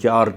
4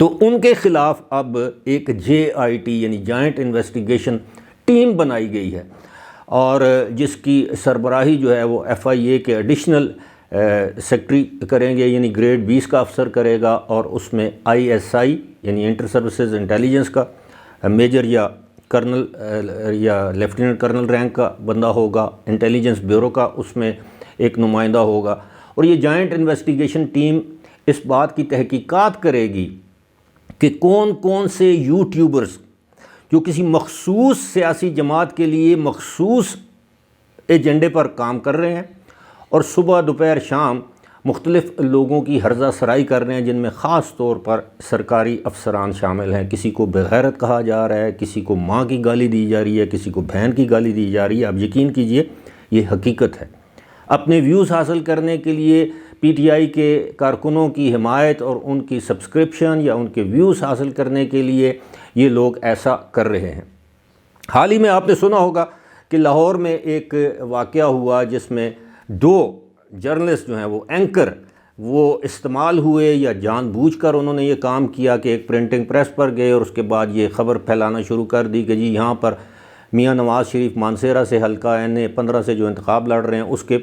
تو ان کے خلاف اب ایک JIT یعنی جوائنٹ انویسٹیگیشن ٹیم بنائی گئی ہے، اور جس کی سربراہی جو ہے وہ FIA کے ایڈیشنل سیکٹری کریں گے، یعنی گریڈ 20 کا افسر کرے گا، اور اس میں ISI یعنی انٹر سروسز انٹیلیجنس کا میجر یا کرنل یا لیفٹیننٹ کرنل رینک کا بندہ ہوگا، انٹیلیجنس بیورو کا اس میں ایک نمائندہ ہوگا، اور یہ جوائنٹ انویسٹیگیشن ٹیم اس بات کی تحقیقات کرے گی کہ کون کون سے یوٹیوبرز جو کسی مخصوص سیاسی جماعت کے لیے مخصوص ایجنڈے پر کام کر رہے ہیں، اور صبح دوپہر شام مختلف لوگوں کی ہرزہ سرائی کر رہے ہیں، جن میں خاص طور پر سرکاری افسران شامل ہیں۔ کسی کو بغیرت کہا جا رہا ہے، کسی کو ماں کی گالی دی جا رہی ہے، کسی کو بہن کی گالی دی جا رہی ہے۔ آپ یقین کیجئے یہ حقیقت ہے۔ اپنے ویوز حاصل کرنے کے لیے PTI کے کارکنوں کی حمایت اور ان کی سبسکرپشن یا ان کے ویوز حاصل کرنے کے لیے یہ لوگ ایسا کر رہے ہیں۔ حال ہی میں آپ نے سنا ہوگا کہ لاہور میں ایک واقعہ ہوا جس میں 2 جرنلسٹ جو ہیں وہ اینکر وہ استعمال ہوئے، یا جان بوجھ کر انہوں نے یہ کام کیا کہ ایک پرنٹنگ پریس پر گئے اور اس کے بعد یہ خبر پھیلانا شروع کر دی کہ جی یہاں پر میاں نواز شریف مانسہرہ سے حلقہ NA 15 سے جو انتخاب لڑ رہے ہیں اس کے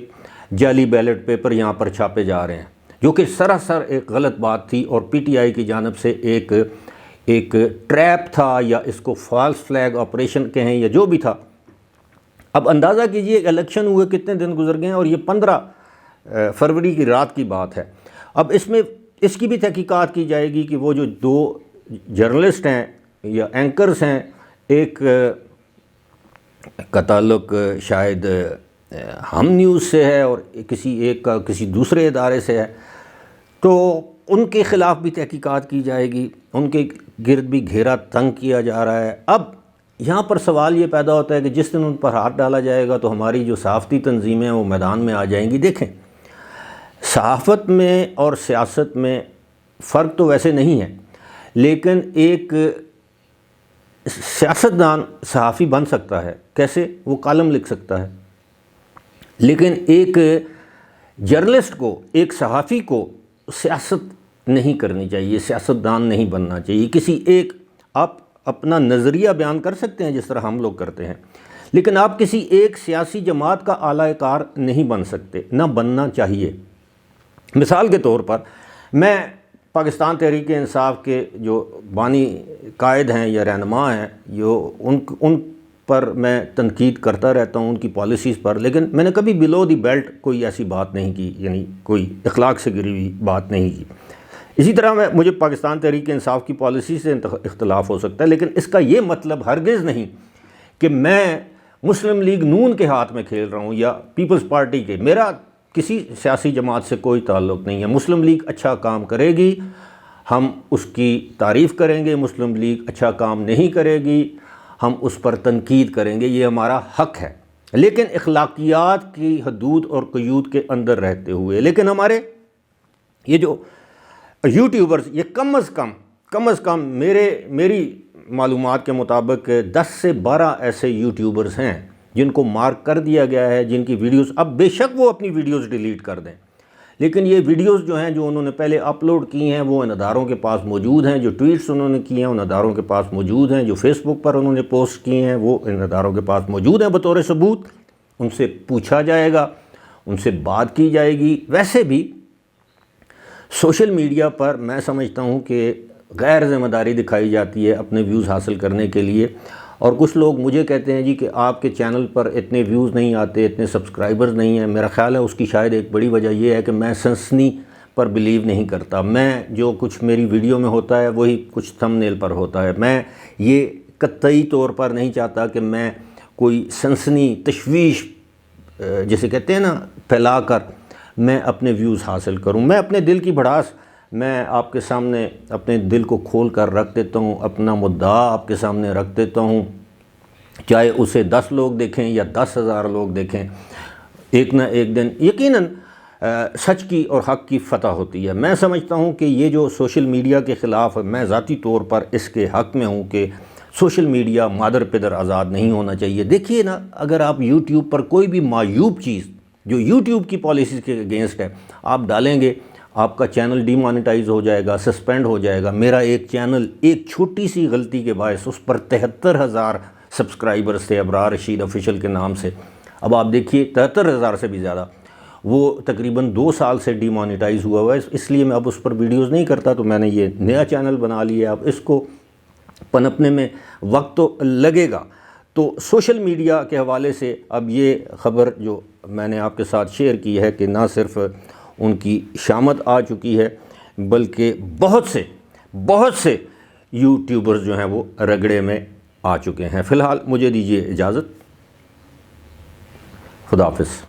جعلی بیلٹ پیپر یہاں پر چھاپے جا رہے ہیں، جو کہ سراسر ایک غلط بات تھی، اور PTI کی جانب سے ایک ٹریپ تھا، یا اس کو فالس فلیگ آپریشن کہیں یا جو بھی تھا۔ اب اندازہ کیجئے الیکشن ہوئے کتنے دن گزر گئے ہیں، اور یہ 15 فروری کی رات کی بات ہے۔ اب اس میں اس کی بھی تحقیقات کی جائے گی کہ وہ جو 2 جرنلسٹ ہیں یا اینکرز ہیں، ایک کا تعلق شاید ہم نیوز سے ہے اور ایک کا کسی دوسرے ادارے سے ہے، تو ان کے خلاف بھی تحقیقات کی جائے گی، ان کے گرد بھی گھیرا تنگ کیا جا رہا ہے۔ اب یہاں پر سوال یہ پیدا ہوتا ہے کہ جس دن ان پر ہاتھ ڈالا جائے گا تو ہماری جو صحافتی تنظیمیں ہیں وہ میدان میں آ جائیں گی۔ دیکھیں، صحافت میں اور سیاست میں فرق تو ویسے نہیں ہے، لیکن ایک سیاستدان صحافی بن سکتا ہے، کیسے؟ وہ کالم لکھ سکتا ہے، لیکن ایک جرنلسٹ کو، ایک صحافی کو سیاست نہیں کرنی چاہیے، سیاستدان نہیں بننا چاہیے۔ کسی ایک آپ اپنا نظریہ بیان کر سکتے ہیں جس طرح ہم لوگ کرتے ہیں، لیکن آپ کسی ایک سیاسی جماعت کا اعلی کار نہیں بن سکتے، نہ بننا چاہیے۔ مثال کے طور پر میں پاکستان تحریک انصاف کے جو بانی قائد ہیں یا رہنما ہیں، ان پر میں تنقید کرتا رہتا ہوں، ان کی پالیسیز پر، لیکن میں نے کبھی بلو دی بیلٹ کوئی ایسی بات نہیں کی، یعنی کوئی اخلاق سے گری ہوئی بات نہیں کی۔ اسی طرح مجھے پاکستان تحریک انصاف کی پالیسی سے اختلاف ہو سکتا ہے، لیکن اس کا یہ مطلب ہرگز نہیں کہ میں مسلم لیگ نون کے ہاتھ میں کھیل رہا ہوں یا پیپلز پارٹی کے۔ میرا کسی سیاسی جماعت سے کوئی تعلق نہیں ہے۔ مسلم لیگ اچھا کام کرے گی، ہم اس کی تعریف کریں گے، مسلم لیگ اچھا کام نہیں کرے گی، ہم اس پر تنقید کریں گے، یہ ہمارا حق ہے، لیکن اخلاقیات کی حدود اور قیود کے اندر رہتے ہوئے۔ لیکن ہمارے یہ جو یوٹیوبرز، یہ کم از کم میری معلومات کے مطابق 10 سے 12 ایسے یوٹیوبرز ہیں جن کو مارک کر دیا گیا ہے، جن کی ویڈیوز، اب بے شک وہ اپنی ویڈیوز ڈیلیٹ کر دیں، لیکن یہ ویڈیوز جو ہیں جو انہوں نے پہلے اپلوڈ کی ہیں وہ ان اداروں کے پاس موجود ہیں، جو ٹویٹس انہوں نے کیے ہیں ان اداروں کے پاس موجود ہیں، جو فیس بک پر انہوں نے پوسٹ کیے ہیں وہ ان اداروں کے پاس موجود ہیں بطور ثبوت۔ ان سے پوچھا جائے گا، ان سے بات کی جائے گی۔ ویسے بھی سوشل میڈیا پر میں سمجھتا ہوں کہ غیر ذمہ داری دکھائی جاتی ہے اپنے ویوز حاصل کرنے کے لیے، اور کچھ لوگ مجھے کہتے ہیں جی کہ آپ کے چینل پر اتنے ویوز نہیں آتے، اتنے سبسکرائبرز نہیں ہیں۔ میرا خیال ہے اس کی شاید ایک بڑی وجہ یہ ہے کہ میں سنسنی پر بلیو نہیں کرتا۔ میں جو کچھ میری ویڈیو میں ہوتا ہے وہی کچھ تھم نیل پر ہوتا ہے۔ میں یہ قطعی طور پر نہیں چاہتا کہ میں کوئی سنسنی، تشویش جسے کہتے ہیں نا، پھیلا کر میں اپنے ویوز حاصل کروں۔ میں اپنے دل کی بھڑاس میں آپ کے سامنے اپنے دل کو کھول کر رکھ دیتا ہوں، اپنا مدعا آپ کے سامنے رکھ دیتا ہوں، چاہے اسے 10 لوگ دیکھیں یا 10,000 لوگ دیکھیں، ایک نہ ایک دن یقیناً سچ کی اور حق کی فتح ہوتی ہے۔ میں سمجھتا ہوں کہ یہ جو سوشل میڈیا کے خلاف، میں ذاتی طور پر اس کے حق میں ہوں کہ سوشل میڈیا مادر پدر آزاد نہیں ہونا چاہیے۔ دیکھیے نا، اگر آپ یوٹیوب پر کوئی بھی معیوب چیز جو یوٹیوب کی پالیسیز کے اگینسٹ ہے آپ ڈالیں گے، آپ کا چینل ڈی مانیٹائز ہو جائے گا، سسپینڈ ہو جائے گا۔ میرا ایک چینل ایک چھوٹی سی غلطی کے باعث اس پر 73,000 سبسکرائبرز تھے ابرار رشید آفیشیل کے نام سے، اب آپ دیکھیے 73,000 سے بھی زیادہ، وہ تقریباً 2 سال سے ڈی مانیٹائز ہوا ہے، اس لیے میں اب اس پر ویڈیوز نہیں کرتا، تو میں نے یہ نیا چینل بنا لیا۔ اب اس کو پنپنے میں وقت تو لگے گا۔ تو سوشل میڈیا کے حوالے سے اب یہ خبر جو میں نے آپ کے ساتھ شیئر کی ہے کہ نہ صرف ان کی شامت آ چکی ہے بلکہ بہت سے یوٹیوبرز جو ہیں وہ رگڑے میں آ چکے ہیں۔ فی الحال مجھے دیجیے اجازت، خدا حافظ۔